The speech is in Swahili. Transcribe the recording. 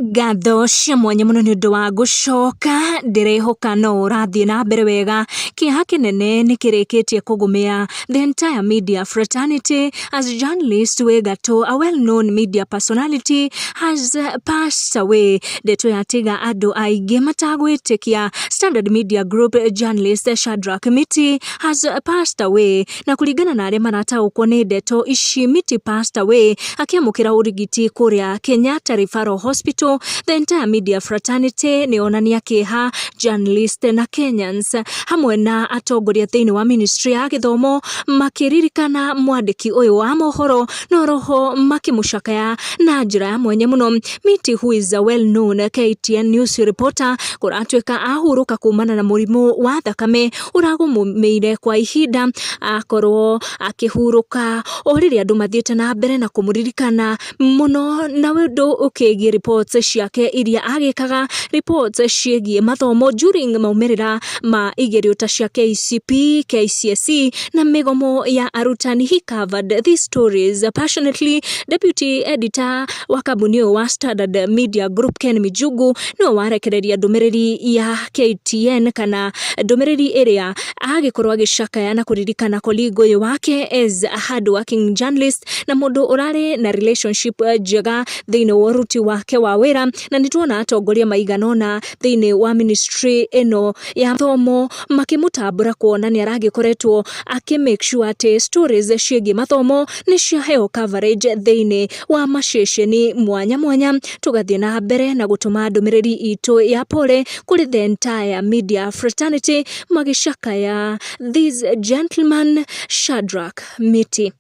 Ngatho cia mwanya muno ni undu wa gucoka ndirehoka no urathie na mbere wega kiha kinene ni kirikitie kugumia the entire media fraternity as journalist Wegato, a well-known media personality, has passed away. Ndeto yatiga andu aingi matagwitikia. Standard Media Group journalist Shadrack Miti has passed away, na kuringana na aria marataukwo ni ndeto ici, Miti passed away akiamukira urigiti kuria Kenyatta Referral Hospital. The entire media fraternity ni onania kiha journalist na Kenyans hamwe na atongoria thiini wa ministry ya githomo makiririkana mwandiki uyu wa mohoro no roho makimucakaya na njira ya mwanya muno. Miti, who is a well-known KTN news reporter, kuratweka ahuruka kumana na murimu wa thakame uragumeire kwa ihinda, akorwo akihuruka oriria andu mathiete na mbere na kumuririkana muno na wendu ukigie reports ciake iria agikaga, reports ciegie mathomo during maumirira ma igerio ta cia KCP, KCSE na migomo ya arutani. He covered these stories passionately. Deputy editor wa kabuni wa Standard Media Group Ken Mijugu no warekereria ndumiriri ya KTN kana ndumiriri iria agikorwo agicakaya na kuririkana colleague uyu wake as a hard working journalist na mundu urari na relationship njega thiini wa ruti wake wa wira, na nituona atongoria maiganona thiini wa ministry ino ya thomo makimutambura kuona ni aragikoretwo make sure ati stories ciegi mathomo ni ciaheo coverage thiini wa maceceni mwanya mwanya. Tugathie na mbere na gutuma ndumiriri itu ya pole kuri the entire media fraternity magicakaya this gentleman Shadrack Miti.